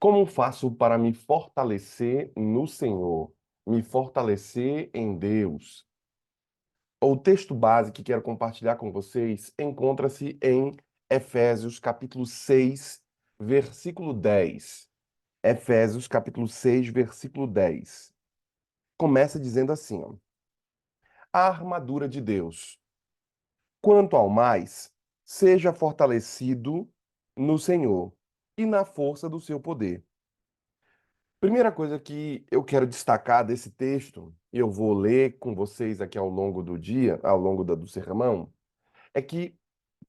Como faço para me fortalecer no Senhor? Me fortalecer em Deus? O texto base que quero compartilhar com vocês encontra-se em Efésios capítulo 6, versículo 10. Efésios capítulo 6, versículo 10. Começa dizendo assim, ó: a armadura de Deus. Quanto ao mais, seja fortalecido no Senhor e na força do seu poder. Primeira coisa que eu quero destacar desse texto, e eu vou ler com vocês aqui ao longo do dia, ao longo do sermão, é que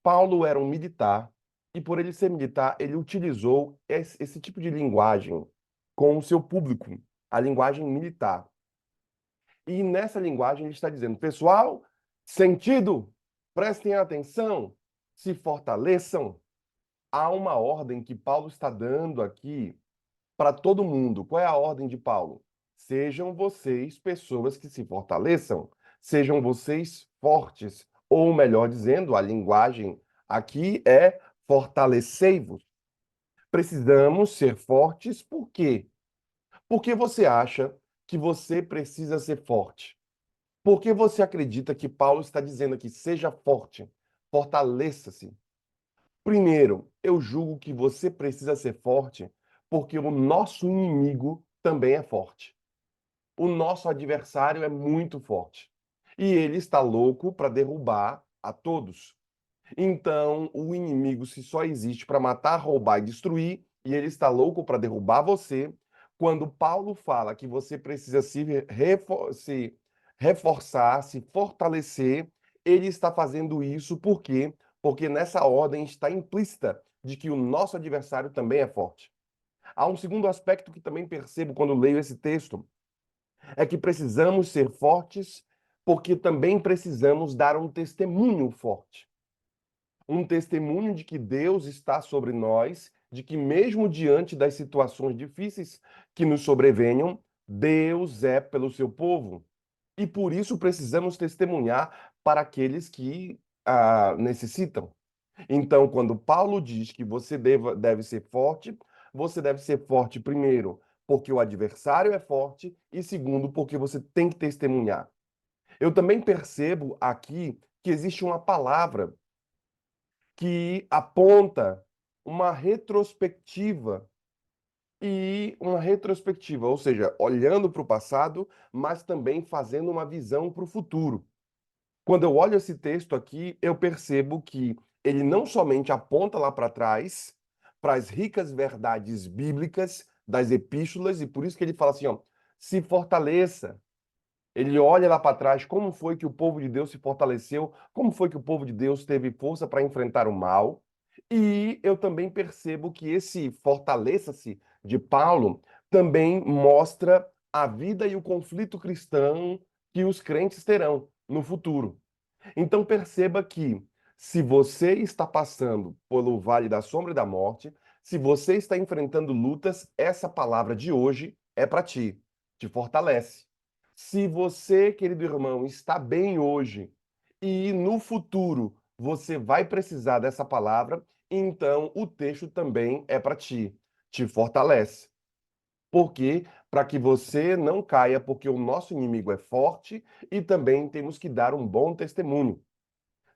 Paulo era um militar, e por ele ser militar, ele utilizou esse tipo de linguagem com o seu público, a linguagem militar. E nessa linguagem ele está dizendo: pessoal, sentido, prestem atenção, se fortaleçam. Há uma ordem que Paulo está dando aqui para todo mundo. Qual é a ordem de Paulo? Sejam vocês pessoas que se fortaleçam, sejam vocês fortes, ou melhor dizendo, a linguagem aqui é fortalecei-vos. Precisamos ser fortes, por quê? Porque você acha que você precisa ser forte? Por que você acredita que Paulo está dizendo aqui, seja forte, fortaleça-se? Primeiro, eu julgo que você precisa ser forte porque o nosso inimigo também é forte. O nosso adversário é muito forte. E ele está louco para derrubar a todos. Então, o inimigo, se só existe para matar, roubar e destruir, e ele está louco para derrubar você, quando Paulo fala que você precisa se reforçar, se fortalecer, ele está fazendo isso por quê? Porque nessa ordem está implícita de que o nosso adversário também é forte. Há um segundo aspecto que também percebo quando leio esse texto, é que precisamos ser fortes porque também precisamos dar um testemunho forte, um testemunho de que Deus está sobre nós, de que mesmo diante das situações difíceis que nos sobrevenham, Deus é pelo seu povo. E por isso precisamos testemunhar para aqueles que necessitam. Então, quando Paulo diz que você deve ser forte, você deve ser forte, primeiro, porque o adversário é forte, e segundo, porque você tem que testemunhar. Eu também percebo aqui que existe uma palavra que aponta uma retrospectiva ou seja, olhando para o passado, mas também fazendo uma visão para o futuro. Quando eu olho esse texto aqui, eu percebo que ele não somente aponta lá para trás, para as ricas verdades bíblicas das epístolas, e por isso que ele fala assim, ó, se fortaleça. Ele olha lá para trás, como foi que o povo de Deus se fortaleceu, como foi que o povo de Deus teve força para enfrentar o mal. E eu também percebo que esse fortaleça-se de Paulo também mostra a vida e o conflito cristão que os crentes terão no futuro. Então perceba que se você está passando pelo vale da sombra e da morte, se você está enfrentando lutas, essa palavra de hoje é para ti, te fortalece. Se você, querido irmão, está bem hoje e no futuro você vai precisar dessa palavra, então o texto também é para ti, te fortalece. Porque para que você não caia, porque o nosso inimigo é forte e também temos que dar um bom testemunho.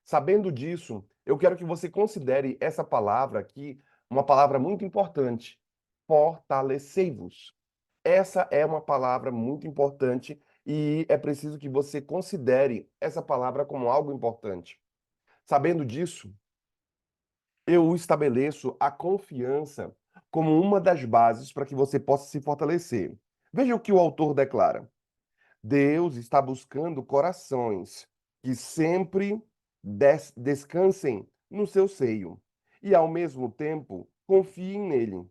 Sabendo disso, eu quero que você considere essa palavra aqui uma palavra muito importante. Fortalecei-vos. Essa é uma palavra muito importante e é preciso que você considere essa palavra como algo importante. Sabendo disso, eu estabeleço a confiança como uma das bases para que você possa se fortalecer. Veja o que o autor declara. Deus está buscando corações que sempre descansem no seu seio e, ao mesmo tempo, confiem nele,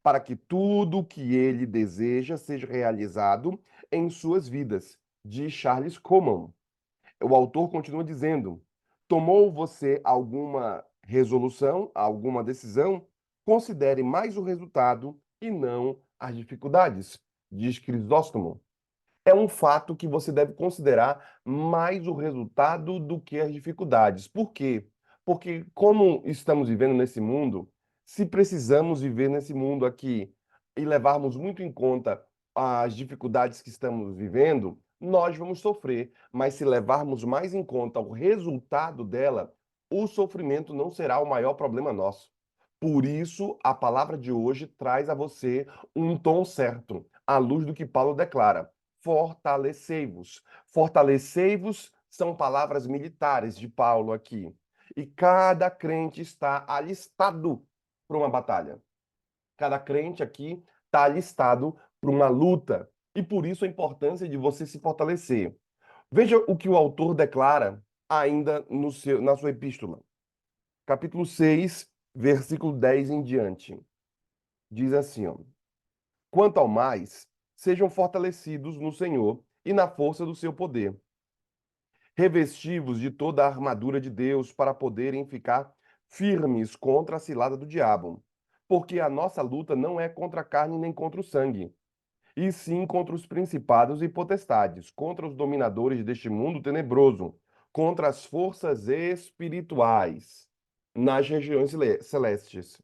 para que tudo o que ele deseja seja realizado em suas vidas, diz Charles Coman. O autor continua dizendo: tomou você alguma resolução, alguma decisão? Considere mais o resultado e não as dificuldades, diz Crisóstomo. É um fato que você deve considerar mais o resultado do que as dificuldades. Por quê? Porque, como estamos vivendo nesse mundo, se precisamos viver nesse mundo aqui e levarmos muito em conta as dificuldades que estamos vivendo, nós vamos sofrer. Mas se levarmos mais em conta o resultado dela, o sofrimento não será o maior problema nosso. Por isso, a palavra de hoje traz a você um tom certo, à luz do que Paulo declara: fortalecei-vos. Fortalecei-vos são palavras militares de Paulo aqui. E cada crente está alistado para uma batalha. Cada crente aqui está alistado para uma luta. E por isso a importância de você se fortalecer. Veja o que o autor declara ainda na sua epístola. Capítulo 6, versículo 10 em diante. Diz assim, ó: quanto ao mais, sejam fortalecidos no Senhor e na força do seu poder. Revestivos de toda a armadura de Deus para poderem ficar firmes contra a cilada do diabo. Porque a nossa luta não é contra a carne nem contra o sangue, e sim contra os principados e potestades, contra os dominadores deste mundo tenebroso, contra as forças espirituais nas regiões celestes.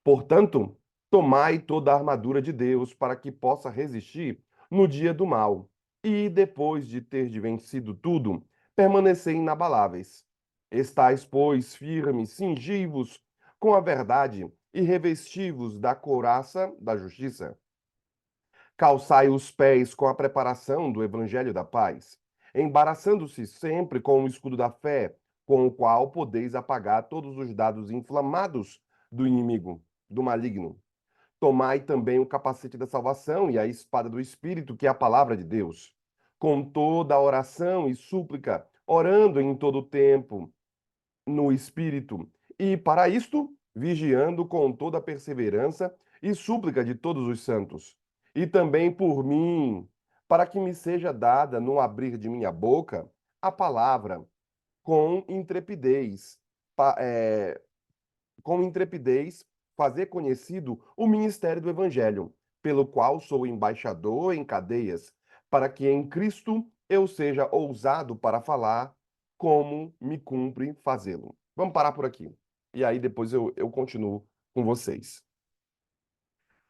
Portanto, tomai toda a armadura de Deus para que possa resistir no dia do mal, e depois de ter vencido tudo, permanecer inabaláveis. Estais, pois, firmes, cingivos com a verdade e revestivos da couraça da justiça. Calçai os pés com a preparação do evangelho da paz, embaraçando-se sempre com o escudo da fé, com o qual podeis apagar todos os dados inflamados do inimigo, do maligno. Tomai também o capacete da salvação e a espada do Espírito, que é a palavra de Deus, com toda a oração e súplica, orando em todo o tempo no Espírito, e para isto, vigiando com toda a perseverança e súplica de todos os santos, e também por mim, para que me seja dada no abrir de minha boca a palavra com intrepidez, pa- é, com intrepidez, fazer conhecido o ministério do Evangelho, pelo qual sou embaixador em cadeias, para que em Cristo eu seja ousado para falar como me cumpre fazê-lo. Vamos parar por aqui. E aí depois eu continuo com vocês.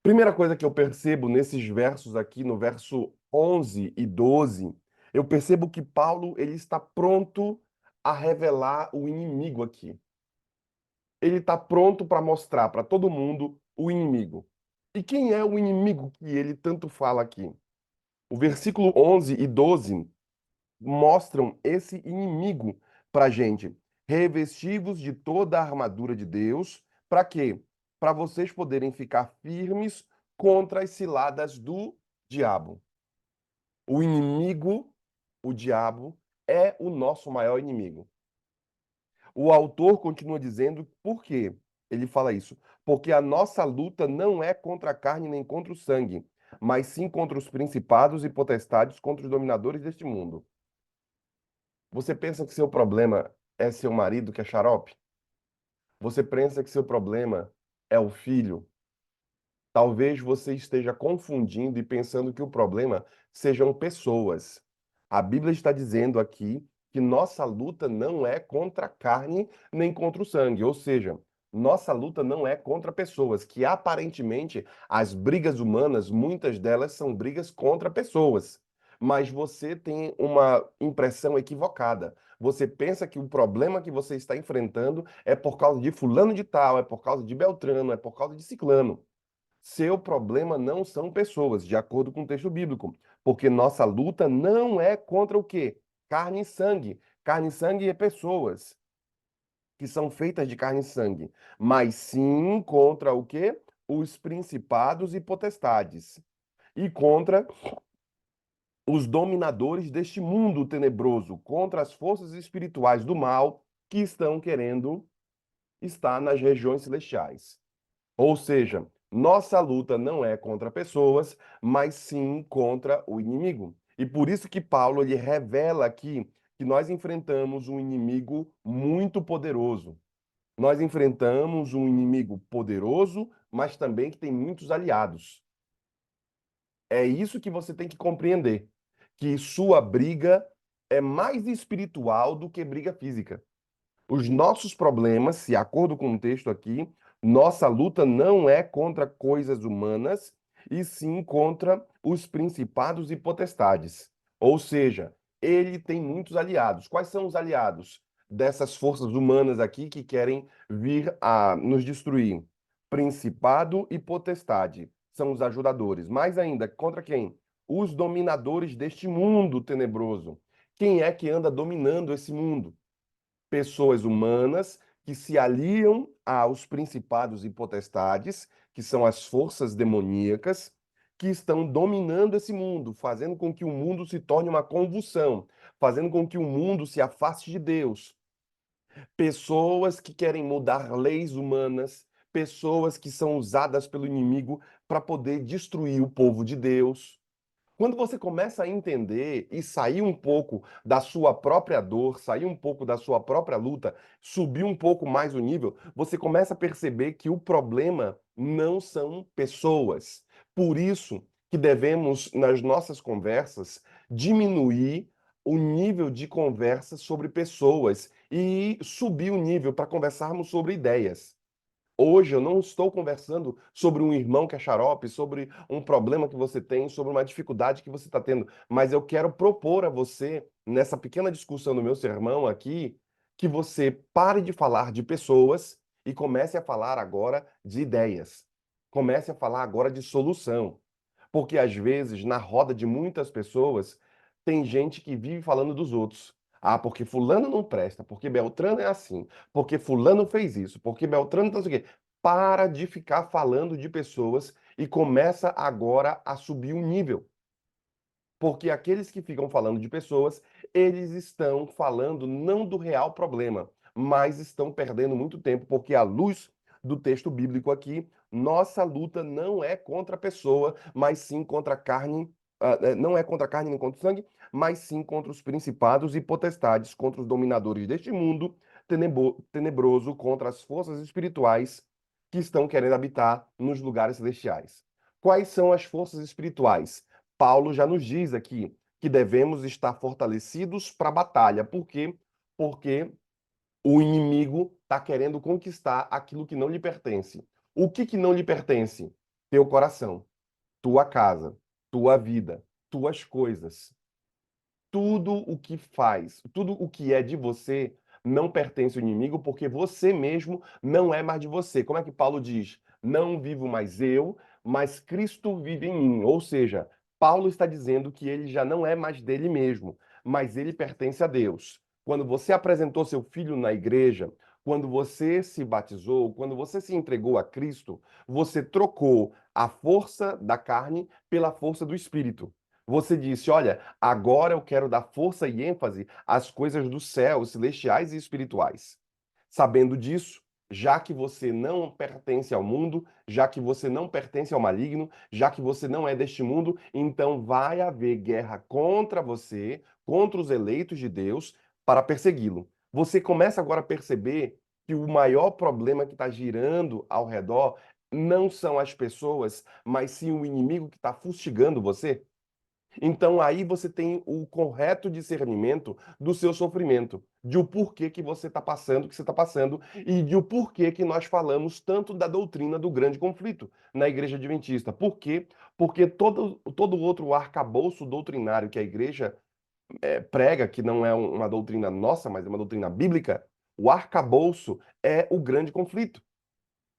Primeira coisa que eu percebo nesses versos aqui, no verso 11 e 12, eu percebo que Paulo ele está pronto a revelar o inimigo aqui. Ele está pronto para mostrar para todo mundo o inimigo. E quem é o inimigo que ele tanto fala aqui? O versículo 11 e 12 mostram esse inimigo para a gente. Revestivos de toda a armadura de Deus. Para quê? Para vocês poderem ficar firmes contra as ciladas do diabo. O inimigo, o diabo, é o nosso maior inimigo. O autor continua dizendo por quê ele fala isso. Porque a nossa luta não é contra a carne nem contra o sangue, mas sim contra os principados e potestades, contra os dominadores deste mundo. Você pensa que seu problema é seu marido que é xarope? Você pensa que seu problema é o filho? Talvez você esteja confundindo e pensando que o problema sejam pessoas. A Bíblia está dizendo aqui que nossa luta não é contra a carne nem contra o sangue, ou seja, nossa luta não é contra pessoas, que aparentemente as brigas humanas, muitas delas são brigas contra pessoas. Mas você tem uma impressão equivocada. Você pensa que o problema que você está enfrentando é por causa de fulano de tal, é por causa de Beltrano, é por causa de ciclano. Seu problema não são pessoas, de acordo com o texto bíblico, porque nossa luta não é contra o quê? Carne e sangue. Carne e sangue é pessoas que são feitas de carne e sangue, mas sim contra o quê? Os principados e potestades e contra os dominadores deste mundo tenebroso, contra as forças espirituais do mal que estão querendo estar nas regiões celestiais. Ou seja, nossa luta não é contra pessoas, mas sim contra o inimigo. E por isso que Paulo ele revela aqui que nós enfrentamos um inimigo muito poderoso. Nós enfrentamos um inimigo poderoso, mas também que tem muitos aliados. É isso que você tem que compreender, que sua briga é mais espiritual do que briga física. Os nossos problemas, de acordo com o texto aqui, nossa luta não é contra coisas humanas e sim contra os principados e potestades. Ou seja, ele tem muitos aliados. Quais são os aliados dessas forças humanas aqui que querem vir a nos destruir? Principado e potestade são os ajudadores. Mais ainda, contra quem? Os dominadores deste mundo tenebroso. Quem é que anda dominando esse mundo? Pessoas humanas que se aliam aos principados e potestades, que são as forças demoníacas, que estão dominando esse mundo, fazendo com que o mundo se torne uma convulsão, fazendo com que o mundo se afaste de Deus. Pessoas que querem mudar leis humanas, pessoas que são usadas pelo inimigo para poder destruir o povo de Deus. Quando você começa a entender e sair um pouco da sua própria dor, sair um pouco da sua própria luta, subir um pouco mais o nível, você começa a perceber que o problema não são pessoas. Por isso que devemos, nas nossas conversas, diminuir o nível de conversa sobre pessoas e subir o nível para conversarmos sobre ideias. Hoje eu não estou conversando sobre um irmão que é xarope, sobre um problema que você tem, sobre uma dificuldade que você está tendo, mas eu quero propor a você, nessa pequena discussão do meu sermão aqui, que você pare de falar de pessoas e comece a falar agora de ideias. Comece a falar agora de solução. Porque às vezes, na roda de muitas pessoas, tem gente que vive falando dos outros. Ah, porque fulano não presta, porque Beltrano é assim, porque fulano fez isso, porque Beltrano não sei o quê. Para de ficar falando de pessoas e começa agora a subir o nível. Porque aqueles que ficam falando de pessoas, eles estão falando não do real problema, mas estão perdendo muito tempo, porque à luz do texto bíblico aqui, nossa luta não é contra a pessoa, mas sim contra a carne, não é contra a carne nem contra o sangue, mas sim contra os principados e potestades, contra os dominadores deste mundo tenebroso, contra as forças espirituais que estão querendo habitar nos lugares celestiais. Quais são as forças espirituais? Paulo já nos diz aqui que devemos estar fortalecidos para a batalha. Por quê? Porque o inimigo está querendo conquistar aquilo que não lhe pertence. O que não lhe pertence? Teu coração, tua casa, tua vida, tuas coisas. Tudo o que faz, tudo o que é de você não pertence ao inimigo, porque você mesmo não é mais de você. Como é que Paulo diz? Não vivo mais eu, mas Cristo vive em mim. Ou seja, Paulo está dizendo que ele já não é mais dele mesmo, mas ele pertence a Deus. Quando você apresentou seu filho na igreja, quando você se batizou, quando você se entregou a Cristo, você trocou a força da carne pela força do espírito. Você disse: Olha, agora eu quero dar força e ênfase às coisas do céu, celestiais e espirituais. Sabendo disso, já que você não pertence ao mundo, já que você não pertence ao maligno, já que você não é deste mundo, então vai haver guerra contra você, contra os eleitos de Deus, para persegui-lo. Você começa agora a perceber que o maior problema que está girando ao redor não são as pessoas, mas sim o inimigo que está fustigando você? Então aí você tem o correto discernimento do seu sofrimento, de o porquê que você está passando o que você está passando e de o porquê que nós falamos tanto da doutrina do grande conflito na Igreja Adventista. Por quê? Porque todo outro arcabouço doutrinário que a igreja prega, que não é uma doutrina nossa, mas é uma doutrina bíblica, o arcabouço é o grande conflito.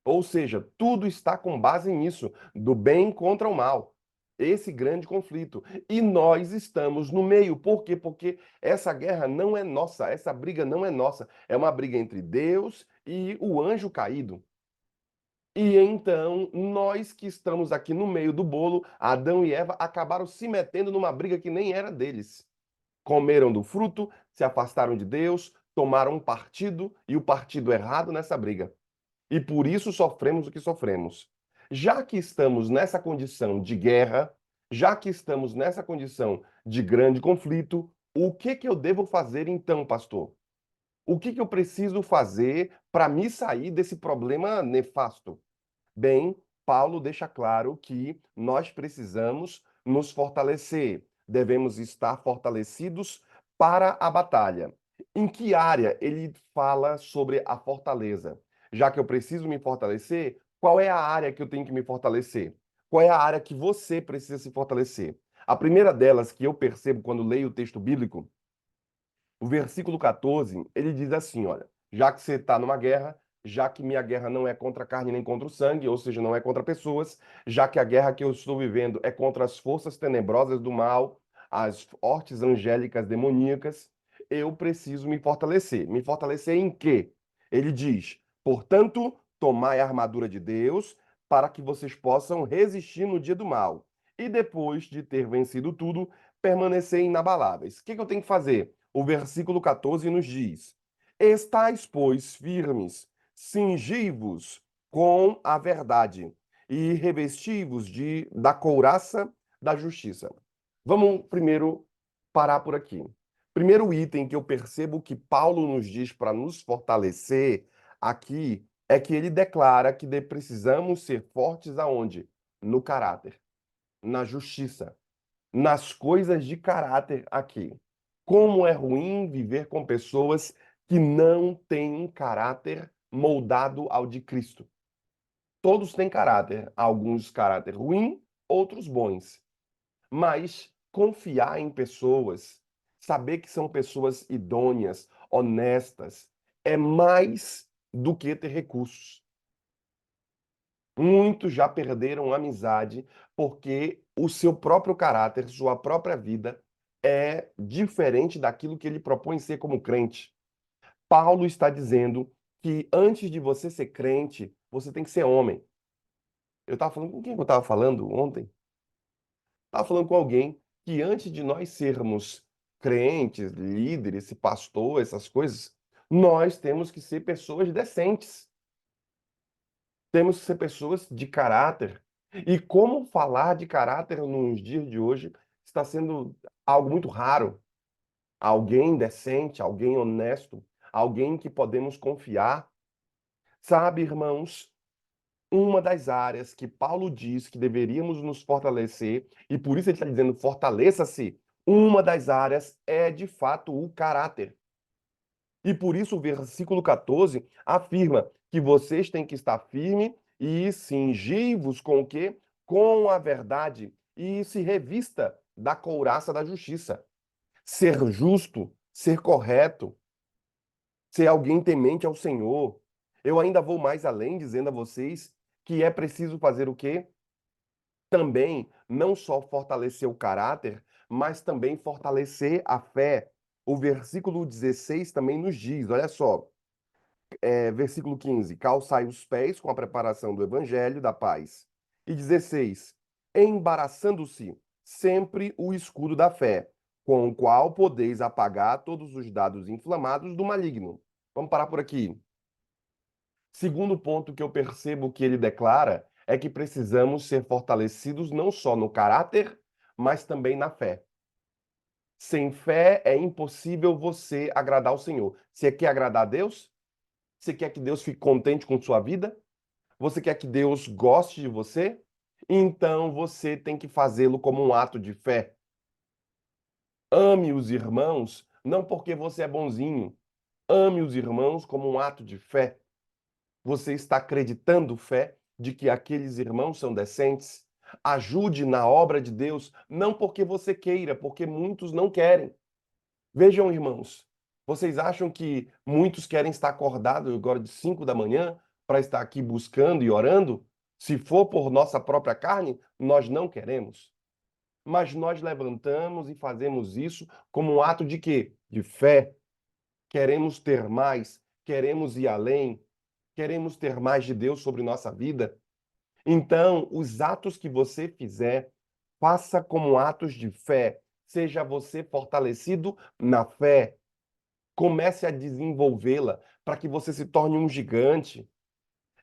Ou seja, tudo está com base nisso, do bem contra o mal. Esse grande conflito. E nós estamos no meio. Por quê? Porque essa guerra não é nossa, essa briga não é nossa. É uma briga entre Deus e o anjo caído. E então, nós que estamos aqui no meio do bolo, Adão e Eva acabaram se metendo numa briga que nem era deles. Comeram do fruto, se afastaram de Deus, tomaram um partido e o partido errado nessa briga. E por isso sofremos o que sofremos. Já que estamos nessa condição de guerra, já que estamos nessa condição de grande conflito, o que que eu devo fazer então, pastor? O que que eu preciso fazer para me sair desse problema nefasto? Bem, Paulo deixa claro que nós precisamos nos fortalecer, devemos estar fortalecidos para a batalha. Em que área ele fala sobre a fortaleza? Já que eu preciso me fortalecer, qual é a área que eu tenho que me fortalecer? Qual é a área que você precisa se fortalecer? A primeira delas que eu percebo quando leio o texto bíblico, o versículo 14, ele diz assim, olha, já que você está numa guerra, já que minha guerra não é contra a carne nem contra o sangue, ou seja, não é contra pessoas, já que a guerra que eu estou vivendo é contra as forças tenebrosas do mal, as hortes angélicas demoníacas, eu preciso me fortalecer. Me fortalecer em quê? Ele diz, portanto, tomai a armadura de Deus para que vocês possam resistir no dia do mal. E depois de ter vencido tudo, permanecer inabaláveis. O que eu tenho que fazer? O versículo 14 nos diz: estais, pois, firmes, cingi-vos com a verdade e revesti-vos da couraça da justiça. Vamos primeiro parar por aqui. Primeiro item que eu percebo que Paulo nos diz para nos fortalecer aqui é que ele declara que precisamos ser fortes aonde? No caráter, na justiça, nas coisas de caráter aqui. Como é ruim viver com pessoas que não têm um caráter moldado ao de Cristo. Todos têm caráter, alguns caráter ruim, outros bons. Mas confiar em pessoas, saber que são pessoas idôneas, honestas, é mais do que ter recursos. Muitos já perderam amizade porque o seu próprio caráter, sua própria vida é diferente daquilo que ele propõe ser como crente. Paulo está dizendo que antes de você ser crente, você tem que ser homem. Eu estava falando com quem eu estava falando ontem? Estava falando com alguém que antes de nós sermos crentes, líderes, pastor, essas coisas, nós temos que ser pessoas decentes. Temos que ser pessoas de caráter. E como falar de caráter nos dias de hoje está sendo algo muito raro. Alguém decente, alguém honesto, alguém que podemos confiar. Sabe, irmãos, uma das áreas que Paulo diz que deveríamos nos fortalecer, e por isso ele está dizendo fortaleça-se, uma das áreas é de fato o caráter. E por isso o versículo 14 afirma que vocês têm que estar firmes e cingir-vos com o quê? Com a verdade e se revista da couraça da justiça. Ser justo, ser correto, ser alguém temente ao Senhor. Eu ainda vou mais além dizendo a vocês que é preciso fazer o quê? Também não só fortalecer o caráter, mas também fortalecer a fé. O versículo 16 também nos diz, olha só, versículo 15: calçai os pés com a preparação do evangelho da paz. E 16: embaraçando-se sempre o escudo da fé, com o qual podeis apagar todos os dados inflamados do maligno. Vamos parar por aqui. Segundo ponto que eu percebo que ele declara é que precisamos ser fortalecidos não só no caráter, mas também na fé. Sem fé é impossível você agradar o Senhor. Você quer agradar a Deus? Você quer que Deus fique contente com sua vida? Você quer que Deus goste de você? Então você tem que fazê-lo como um ato de fé. Ame os irmãos, não porque você é bonzinho. Ame os irmãos como um ato de fé. Você está acreditando fé de que aqueles irmãos são decentes? Ajude na obra de Deus, não porque você queira, porque muitos não querem. Vejam, irmãos, vocês acham que muitos querem estar acordados agora de 5 da manhã para estar aqui buscando e orando? Se for por nossa própria carne, nós não queremos. Mas nós levantamos e fazemos isso como um ato de quê? De fé. Queremos ter mais, queremos ir além, queremos ter mais de Deus sobre nossa vida. Então, os atos que você fizer, faça como atos de fé. Seja você fortalecido na fé. Comece a desenvolvê-la para que você se torne um gigante.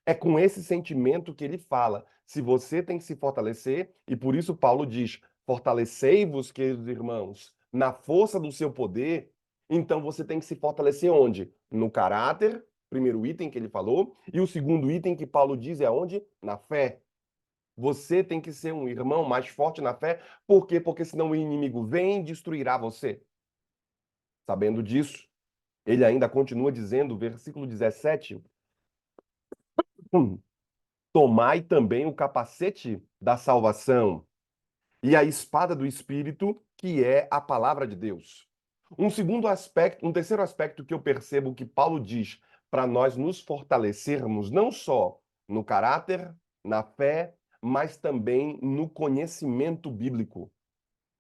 É com esse sentimento que ele fala. Se você tem que se fortalecer, e por isso Paulo diz: fortalecei-vos, queridos irmãos, na força do seu poder. Então você tem que se fortalecer onde? No caráter, primeiro item que ele falou, e o segundo item que Paulo diz é onde? Na fé. Você tem que ser um irmão mais forte na fé. Por quê? Porque senão o inimigo vem e destruirá você. Sabendo disso, ele ainda continua dizendo, versículo 17, Tomai também o capacete da salvação e a espada do Espírito, que é a palavra de Deus. Um segundo aspecto, um terceiro aspecto que eu percebo que Paulo diz para nós nos fortalecermos, não só no caráter, na fé, mas também no conhecimento bíblico.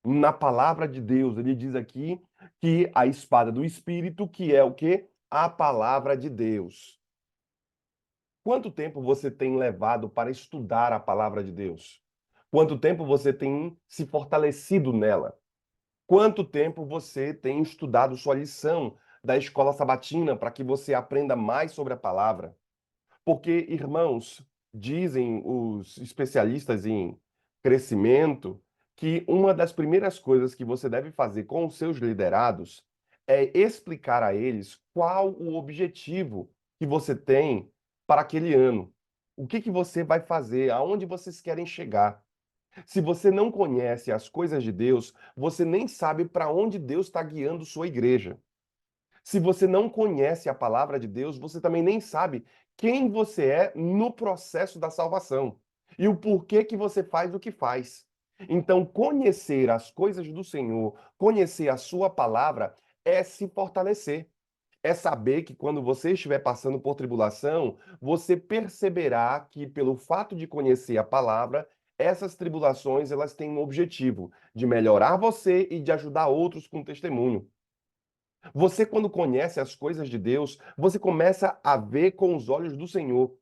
Na palavra de Deus, ele diz aqui que a espada do Espírito, que é o quê? A palavra de Deus. Quanto tempo você tem levado para estudar a palavra de Deus? Quanto tempo você tem se fortalecido nela? Quanto tempo você tem estudado sua lição da escola sabatina para que você aprenda mais sobre a palavra? Porque, irmãos, dizem os especialistas em crescimento que uma das primeiras coisas que você deve fazer com os seus liderados é explicar a eles qual o objetivo que você tem para aquele ano. O que que você vai fazer? Aonde vocês querem chegar? Se você não conhece as coisas de Deus, você nem sabe para onde Deus está guiando sua igreja. Se você não conhece a palavra de Deus, você também nem sabe quem você é no processo da salvação e o porquê que você faz o que faz. Então, conhecer as coisas do Senhor, conhecer a sua palavra, é se fortalecer. É saber que quando você estiver passando por tribulação, você perceberá que pelo fato de conhecer a palavra, essas tribulações elas têm um objetivo de melhorar você e de ajudar outros com testemunho. Você, quando conhece as coisas de Deus, você começa a ver com os olhos do Senhor.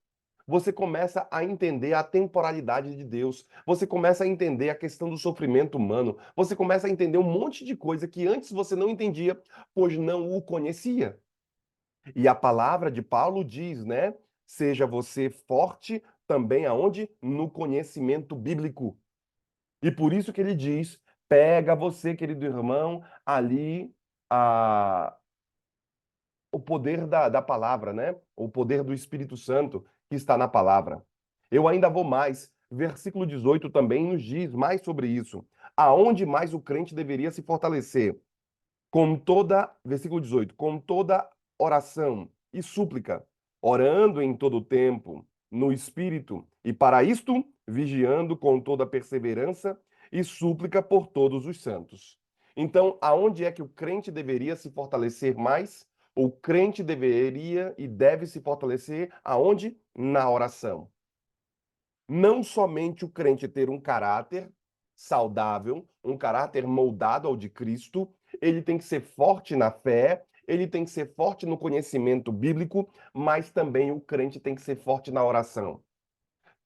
Você começa a entender a temporalidade de Deus. Você começa a entender a questão do sofrimento humano. Você começa a entender um monte de coisa que antes você não entendia, pois não o conhecia. E a palavra de Paulo diz, né? Seja você forte também aonde? No conhecimento bíblico. E por isso que ele diz: pega você, querido irmão, ali a o poder da palavra, né? O poder do Espírito Santo que está na palavra. Eu ainda vou mais. Versículo 18 também nos diz mais sobre isso. Aonde mais o crente deveria se fortalecer? Com toda, versículo 18, com toda oração e súplica, orando em todo o tempo, no Espírito, e para isto, vigiando com toda perseverança e súplica por todos os santos. Então, aonde é que o crente deveria se fortalecer mais? O crente deveria e deve se fortalecer aonde? Na oração. Não somente o crente ter um caráter saudável, um caráter moldado ao de Cristo, ele tem que ser forte na fé, ele tem que ser forte no conhecimento bíblico, mas também o crente tem que ser forte na oração.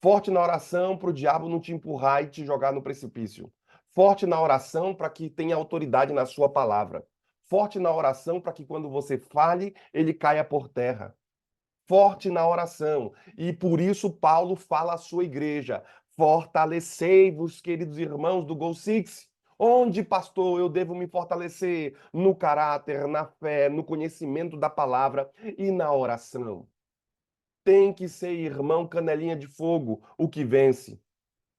Forte na oração para o diabo não te empurrar e te jogar no precipício. Forte na oração para que tenha autoridade na sua palavra. Forte na oração para que quando você fale, ele caia por terra. Forte na oração. E por isso Paulo fala à sua igreja: fortalecei-vos, queridos irmãos do Gol Six. Onde, pastor, eu devo me fortalecer? No caráter, na fé, no conhecimento da palavra e na oração. Tem que ser irmão canelinha de fogo, o que vence.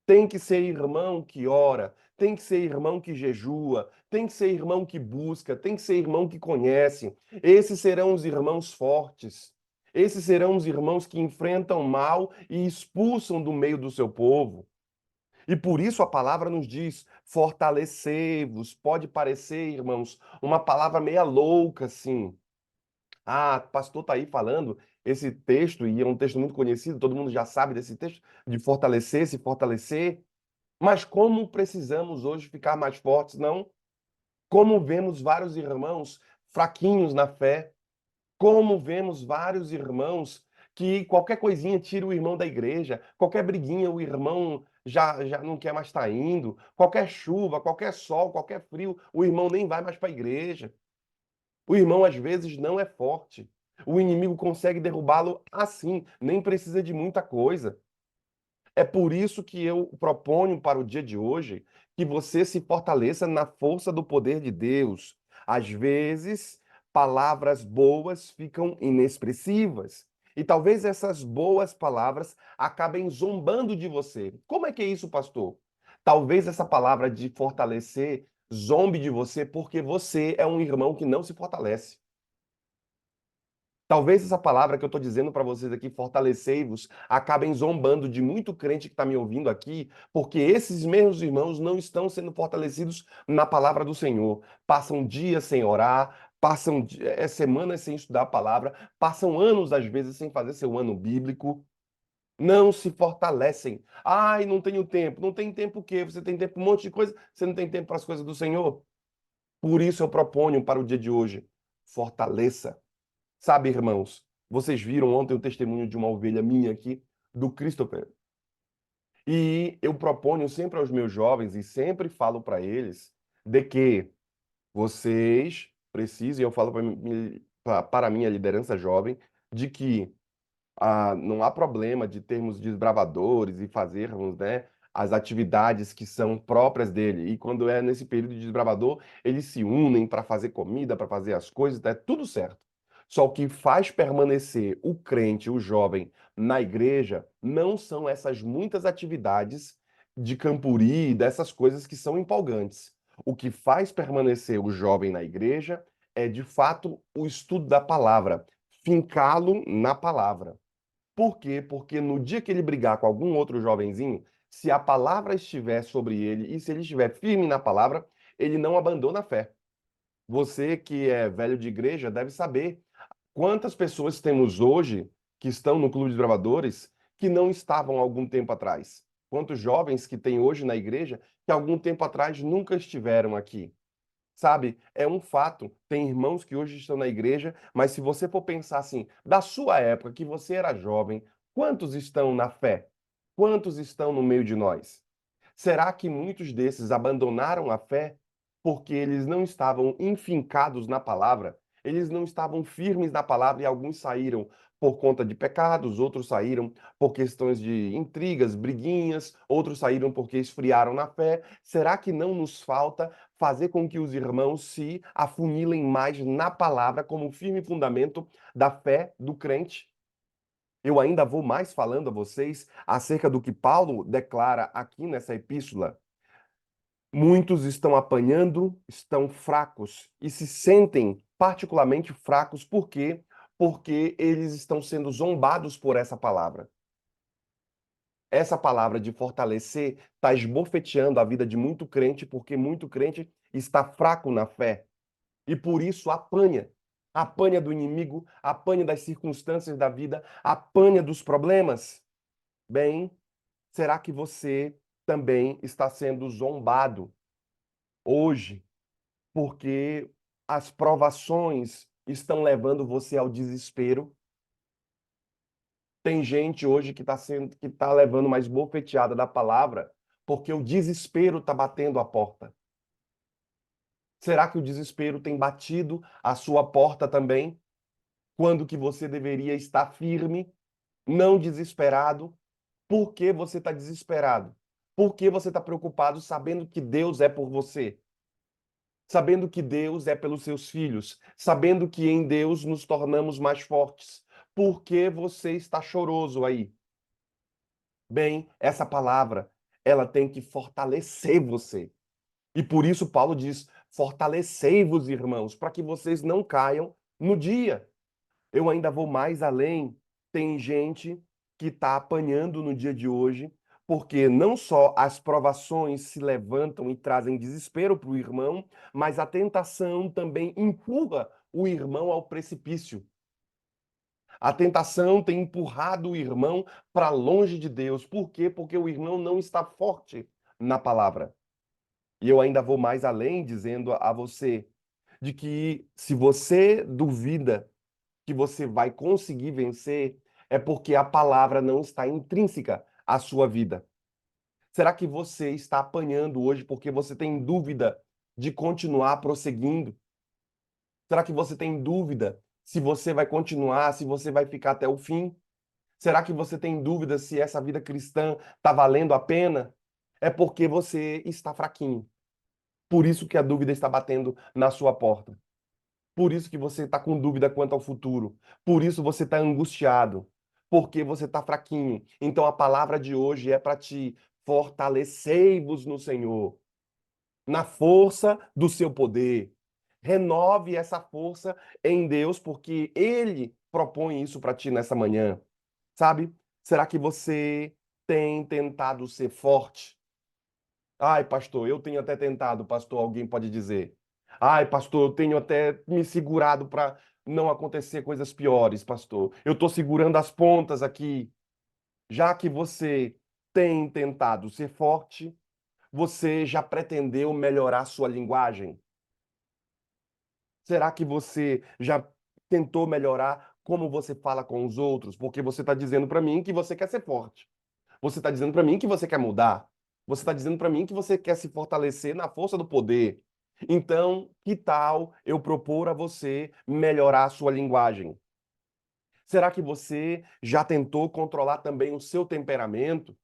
Tem que ser irmão que ora, tem que ser irmão que jejua, tem que ser irmão que busca, tem que ser irmão que conhece. Esses serão os irmãos fortes. Esses serão os irmãos que enfrentam mal e expulsam do meio do seu povo. E por isso a palavra nos diz: fortalecei-vos. Pode parecer, irmãos, uma palavra meia louca, assim. Ah, o pastor está aí falando esse texto, e é um texto muito conhecido, todo mundo já sabe desse texto, de fortalecer, se fortalecer. Mas como precisamos hoje ficar mais fortes, não? Como vemos vários irmãos fraquinhos na fé, como vemos vários irmãos que qualquer coisinha tira o irmão da igreja, qualquer briguinha o irmão já não quer mais estar indo, qualquer chuva, qualquer sol, qualquer frio, o irmão nem vai mais para a igreja. O irmão às vezes não é forte. O inimigo consegue derrubá-lo assim, nem precisa de muita coisa. É por isso que eu proponho para o dia de hoje que você se fortaleça na força do poder de Deus. Às vezes, palavras boas ficam inexpressivas. E talvez essas boas palavras acabem zombando de você. Como é que é isso, pastor? Talvez essa palavra de fortalecer zombe de você porque você é um irmão que não se fortalece. Talvez essa palavra que eu estou dizendo para vocês aqui, fortalecei-vos, acabem zombando de muito crente que está me ouvindo aqui, porque esses mesmos irmãos não estão sendo fortalecidos na palavra do Senhor. Passam dias sem orar, passam semanas sem estudar a palavra, passam anos, às vezes, sem fazer seu ano bíblico. Não se fortalecem. Ai, não tenho tempo. Não tem tempo o quê? Você tem tempo para um monte de coisa, você não tem tempo para as coisas do Senhor? Por isso eu proponho para o dia de hoje, fortaleça. Sabe, irmãos, vocês viram ontem o testemunho de uma ovelha minha aqui, do Christopher. E eu proponho sempre aos meus jovens e sempre falo para eles de que vocês precisam, e eu falo para a minha liderança jovem, de que não há problema de termos desbravadores e fazermos, né, as atividades que são próprias dele. E quando é nesse período de desbravador, eles se unem para fazer comida, para fazer as coisas, é tudo certo. Só o que faz permanecer o crente, o jovem, na igreja, não são essas muitas atividades de campuri, dessas coisas que são empolgantes. O que faz permanecer o jovem na igreja é, de fato, o estudo da palavra, fincá-lo na palavra. Por quê? Porque no dia que ele brigar com algum outro jovenzinho, se a palavra estiver sobre ele e se ele estiver firme na palavra, ele não abandona a fé. Você que é velho de igreja deve saber quantas pessoas temos hoje que estão no Clube de Bravadores que não estavam há algum tempo atrás. Quantos jovens que tem hoje na igreja que algum tempo atrás nunca estiveram aqui. Sabe, é um fato. Tem irmãos que hoje estão na igreja, mas se você for pensar assim, da sua época, que você era jovem, quantos estão na fé? Quantos estão no meio de nós? Será que muitos desses abandonaram a fé porque eles não estavam enfincados na palavra? Eles não estavam firmes na palavra e alguns saíram por conta de pecados, outros saíram por questões de intrigas, briguinhas, outros saíram porque esfriaram na fé. Será que não nos falta fazer com que os irmãos se afunilem mais na palavra como firme fundamento da fé do crente? Eu ainda vou mais falando a vocês acerca do que Paulo declara aqui nessa epístola. Muitos estão apanhando, estão fracos e se sentem particularmente fracos. Por quê? Porque eles estão sendo zombados por essa palavra. Essa palavra de fortalecer está esbofeteando a vida de muito crente, porque muito crente está fraco na fé e por isso apanha. Apanha do inimigo, apanha das circunstâncias da vida, apanha dos problemas. Bem, será que você também está sendo zombado hoje porque as provações estão levando você ao desespero? Tem gente hoje que está levando mais bofeteada da palavra porque o desespero está batendo a porta. Será que o desespero tem batido a sua porta também? Quando que você deveria estar firme, não desesperado? Por que você está desesperado? Por que você está preocupado sabendo que Deus é por você? Sabendo que Deus é pelos seus filhos? Sabendo que em Deus nos tornamos mais fortes? Por que você está choroso aí? Bem, essa palavra, ela tem que fortalecer você. E por isso Paulo diz: fortalecei-vos, irmãos, para que vocês não caiam no dia. Eu ainda vou mais além. Tem gente que está apanhando no dia de hoje, porque não só as provações se levantam e trazem desespero para o irmão, mas a tentação também empurra o irmão ao precipício. A tentação tem empurrado o irmão para longe de Deus. Por quê? Porque o irmão não está forte na palavra. E eu ainda vou mais além, dizendo a você de que se você duvida que você vai conseguir vencer, é porque a palavra não está intrínseca à sua vida. Será que você está apanhando hoje porque você tem dúvida de continuar prosseguindo? Será que você tem dúvida se você vai continuar, se você vai ficar até o fim? Será que você tem dúvida se essa vida cristã está valendo a pena? É porque você está fraquinho. Por isso que a dúvida está batendo na sua porta. Por isso que você está com dúvida quanto ao futuro. Por isso você está angustiado. Porque você está fraquinho. Então a palavra de hoje é para ti. Fortalecei-vos no Senhor, na força do seu poder. Renove essa força em Deus, porque Ele propõe isso para ti nessa manhã, sabe? Será que você tem tentado ser forte? Ai, pastor, eu tenho até tentado, pastor, alguém pode dizer. Ai, pastor, eu tenho até me segurado para não acontecer coisas piores, pastor. Eu estou segurando as pontas aqui. Já que você tem tentado ser forte, você já pretendeu melhorar sua linguagem? Será que você já tentou melhorar como você fala com os outros? Porque você está dizendo para mim que você quer ser forte. Você está dizendo para mim que você quer mudar. Você está dizendo para mim que você quer se fortalecer na força do poder. Então, que tal eu propor a você melhorar a sua linguagem? Será que você já tentou controlar também o seu temperamento?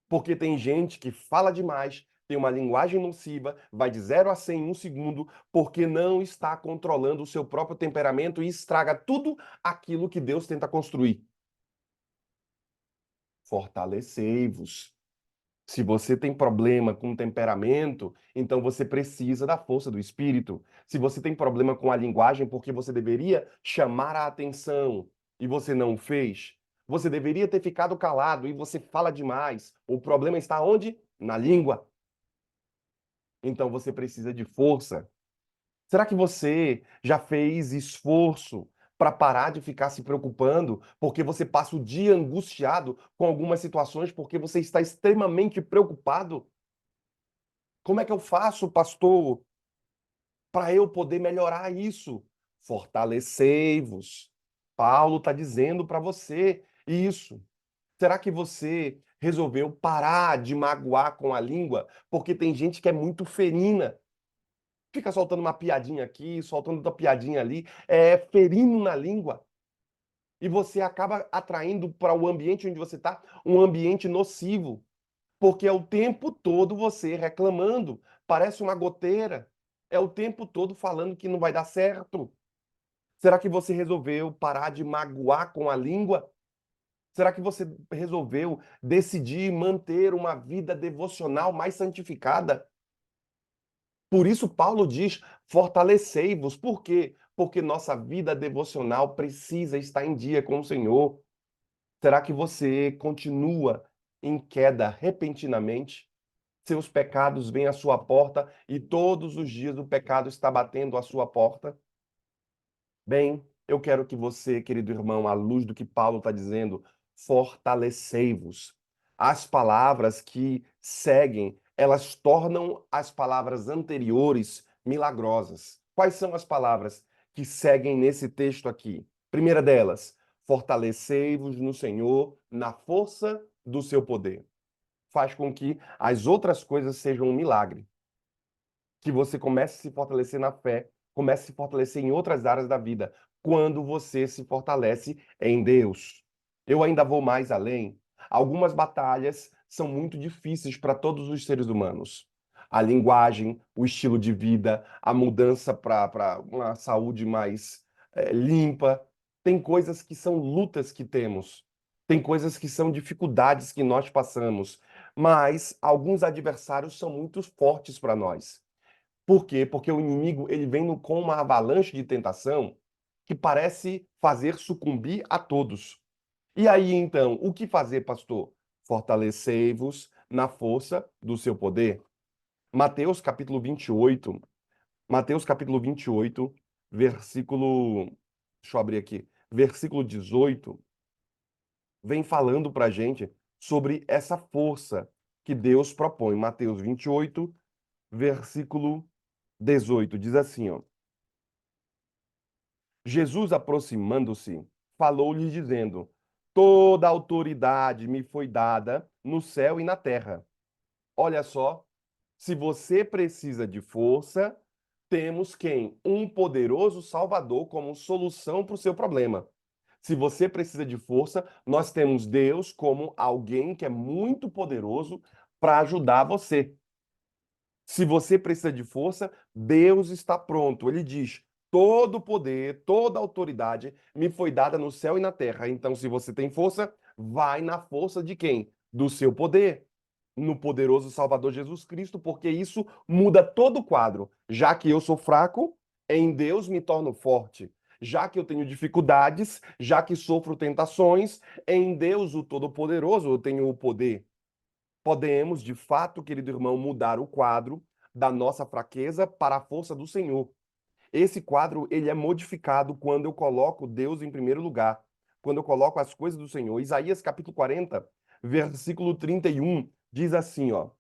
Porque tem gente que fala demais, tem uma linguagem nociva, vai de 0 a 100 em um segundo, porque não está controlando o seu próprio temperamento e estraga tudo aquilo que Deus tenta construir. Fortalecei-vos. Se você tem problema com temperamento, então você precisa da força do Espírito. Se você tem problema com a linguagem, porque você deveria chamar a atenção e você não o fez, você deveria ter ficado calado e você fala demais. O problema está onde? Na língua. Então você precisa de força. Será que você já fez esforço para parar de ficar se preocupando, porque você passa o dia angustiado com algumas situações, porque você está extremamente preocupado? Como é que eu faço, pastor, para eu poder melhorar isso? Fortalecei-vos. Paulo está dizendo para você isso. Será que você resolveu parar de magoar com a língua? Porque tem gente que é muito ferina. Fica soltando uma piadinha aqui, soltando outra piadinha ali, ferindo na língua. E você acaba atraindo para o ambiente onde você está um ambiente nocivo. Porque é o tempo todo você reclamando, parece uma goteira. É o tempo todo falando que não vai dar certo. Será que você resolveu parar de magoar com a língua? Será que você resolveu decidir manter uma vida devocional mais santificada? Por isso, Paulo diz: fortalecei-vos. Por quê? Porque nossa vida devocional precisa estar em dia com o Senhor. Será que você continua em queda repentinamente? Seus pecados vêm à sua porta e todos os dias o pecado está batendo à sua porta? Bem, eu quero que você, querido irmão, à luz do que Paulo está dizendo, fortalecei-vos. As palavras que seguem, elas tornam as palavras anteriores milagrosas. Quais são as palavras que seguem nesse texto aqui? Primeira delas, fortalecei-vos no Senhor na força do seu poder. Faz com que as outras coisas sejam um milagre. Que você comece a se fortalecer na fé, comece a se fortalecer em outras áreas da vida, quando você se fortalece em Deus. Eu ainda vou mais além. Algumas batalhas são muito difíceis para todos os seres humanos. A linguagem, o estilo de vida, a mudança para uma saúde mais limpa. Tem coisas que são lutas que temos. Tem coisas que são dificuldades que nós passamos. Mas alguns adversários são muito fortes para nós. Por quê? Porque o inimigo ele vem com uma avalanche de tentação que parece fazer sucumbir a todos. E aí, então, o que fazer, pastor? Fortalecei-vos na força do seu poder. Mateus capítulo 28, Mateus capítulo 28, versículo, deixa eu abrir aqui, versículo 18, vem falando para a gente sobre essa força que Deus propõe. Mateus 28, versículo 18, diz assim, ó. Jesus, aproximando-se, falou-lhes dizendo: Toda autoridade me foi dada no céu e na terra. Olha só, se você precisa de força, temos quem? Um poderoso Salvador como solução para o seu problema. Se você precisa de força, nós temos Deus como alguém que é muito poderoso para ajudar você. Se você precisa de força, Deus está pronto. Ele diz: todo poder, toda autoridade me foi dada no céu e na terra. Então, se você tem força, vai na força de quem? Do seu poder. no poderoso Salvador Jesus Cristo, porque isso muda todo o quadro. Já que eu sou fraco, em Deus me torno forte. Já que eu tenho dificuldades, já que sofro tentações, em Deus, o Todo-Poderoso, eu tenho o poder. Podemos, de fato, querido irmão, mudar o quadro da nossa fraqueza para a força do Senhor. Esse quadro, ele é modificado quando eu coloco Deus em primeiro lugar, quando eu coloco as coisas do Senhor. Isaías capítulo 40, versículo 31, diz assim, ó,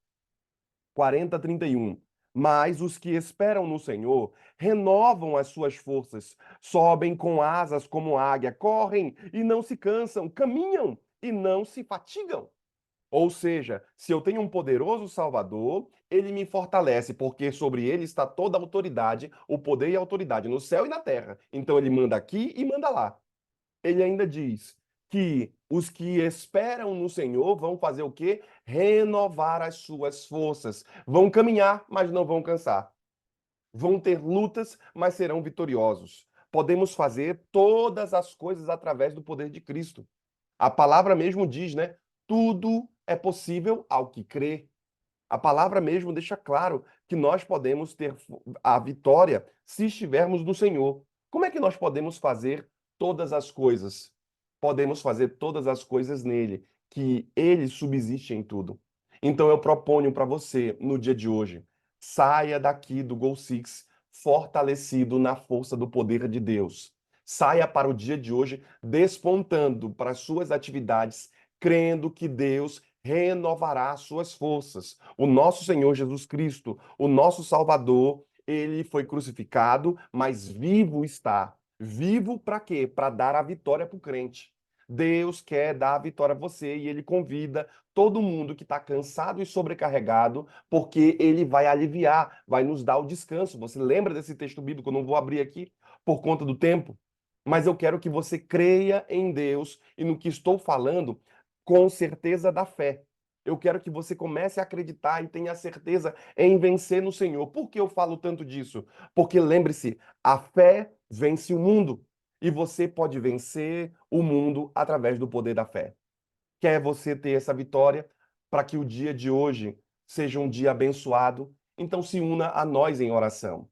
40, 31. Mas os que esperam no Senhor renovam as suas forças, sobem com asas como águia, correm e não se cansam, caminham e não se fatigam. Ou seja, se eu tenho um poderoso Salvador, ele me fortalece, porque sobre ele está toda a autoridade, o poder e a autoridade no céu e na terra. Então ele manda aqui e manda lá. Ele ainda diz que os que esperam no Senhor vão fazer o quê? Renovar as suas forças. Vão caminhar, mas não vão cansar. Vão ter lutas, mas serão vitoriosos. Podemos fazer todas as coisas através do poder de Cristo. A palavra mesmo diz, né? Tudo é possível ao que crê. A palavra mesmo deixa claro que nós podemos ter a vitória se estivermos no Senhor. Como é que nós podemos fazer todas as coisas? Podemos fazer todas as coisas nele, que ele subsiste em tudo. Então eu proponho para você, no dia de hoje, saia daqui do Gol Six fortalecido na força do poder de Deus. Saia para o dia de hoje despontando para as suas atividades, crendo que Deus renovará as suas forças. O nosso Senhor Jesus Cristo, o nosso Salvador, ele foi crucificado, mas vivo está. Vivo para quê? Para dar a vitória para o crente. Deus quer dar a vitória a você e ele convida todo mundo que está cansado e sobrecarregado, porque ele vai aliviar, vai nos dar o descanso. Você lembra desse texto bíblico? Eu não vou abrir aqui por conta do tempo, mas eu quero que você creia em Deus e no que estou falando com certeza da fé. Eu quero que você comece a acreditar e tenha certeza em vencer no Senhor. Por que eu falo tanto disso? Porque lembre-se, a fé vence o mundo e você pode vencer o mundo através do poder da fé. Quer você ter essa vitória para que o dia de hoje seja um dia abençoado? Então se una a nós em oração.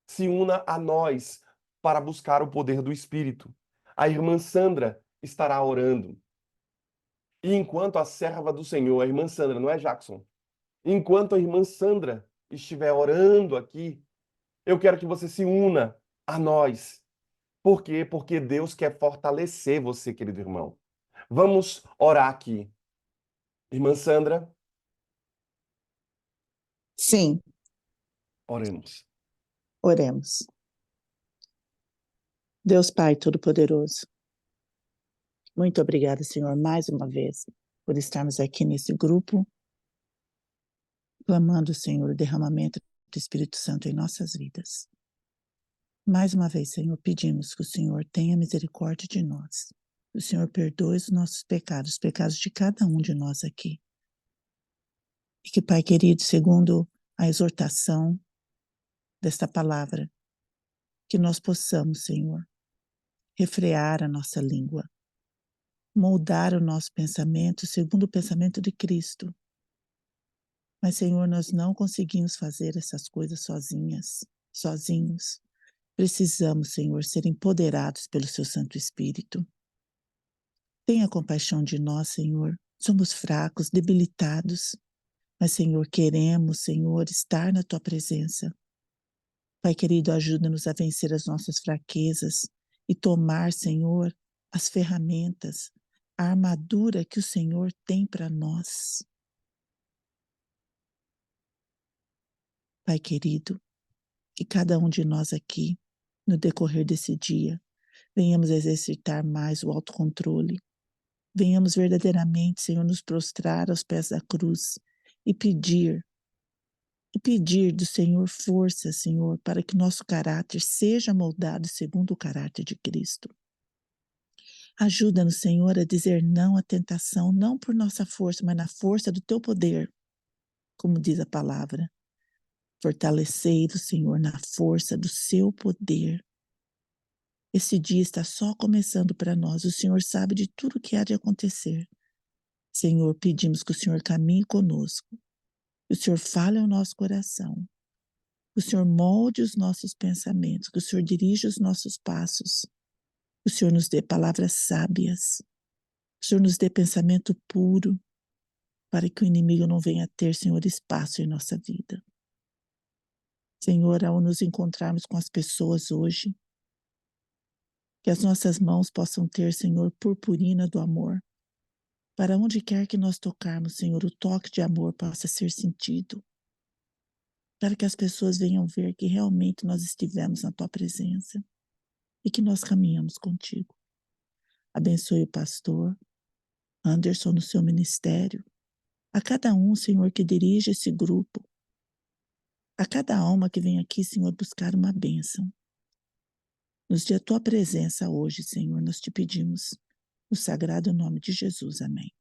Se una a nós para buscar o poder do Espírito. A irmã Sandra estará orando. E enquanto a serva do Senhor, a irmã Sandra, não é, Jackson? Enquanto a irmã Sandra estiver orando aqui, eu quero que você se una a nós. Por quê? Porque Deus quer fortalecer você, querido irmão. Vamos orar aqui. Irmã Sandra, Sim, oremos. oremos. Deus Pai Todo-Poderoso, muito obrigada, Senhor, mais uma vez, por estarmos aqui nesse grupo, clamando, Senhor, o derramamento do Espírito Santo em nossas vidas. Mais uma vez, Senhor, pedimos que o Senhor tenha misericórdia de nós. Que o Senhor perdoe os nossos pecados, os pecados de cada um de nós aqui. E que, Pai querido, segundo a exortação desta palavra, que nós possamos, Senhor, refrear a nossa língua, moldar o nosso pensamento segundo o pensamento de Cristo. Mas, Senhor, nós não conseguimos fazer essas coisas sozinhos. Precisamos, Senhor, ser empoderados pelo Seu Santo Espírito. Tenha compaixão de nós, Senhor. Somos fracos, debilitados, mas, Senhor, queremos, Senhor, estar na Tua presença. Pai querido, ajuda-nos a vencer as nossas fraquezas e tomar, Senhor, as ferramentas, a armadura que o Senhor tem para nós. Pai querido, que cada um de nós aqui, no decorrer desse dia, venhamos exercitar mais o autocontrole. Venhamos verdadeiramente, Senhor, nos prostrar aos pés da cruz e pedir do Senhor força, Senhor, para que nosso caráter seja moldado segundo o caráter de Cristo. Ajuda-nos, Senhor, a dizer não à tentação, não por nossa força, mas na força do Teu poder, como diz a palavra. Fortalecei-vos, Senhor, na força do Seu poder. Esse dia está só começando para nós. O Senhor sabe de tudo que há de acontecer. Senhor, pedimos que o Senhor caminhe conosco, que o Senhor fale ao nosso coração, que o Senhor molde os nossos pensamentos, que o Senhor dirija os nossos passos, que o Senhor nos dê palavras sábias, que o Senhor nos dê pensamento puro, para que o inimigo não venha ter, Senhor, espaço em nossa vida. Senhor, ao nos encontrarmos com as pessoas hoje, que as nossas mãos possam ter, Senhor, purpurina do amor. Para onde quer que nós tocarmos, Senhor, o toque de amor possa ser sentido. Para que as pessoas venham ver que realmente nós estivemos na Tua presença e que nós caminhamos contigo. Abençoe o pastor Anderson no seu ministério, a cada um, Senhor, que dirige esse grupo, a cada alma que vem aqui, Senhor, buscar uma bênção. Nos dê a Tua presença hoje, Senhor, nós te pedimos, no sagrado nome de Jesus. Amém.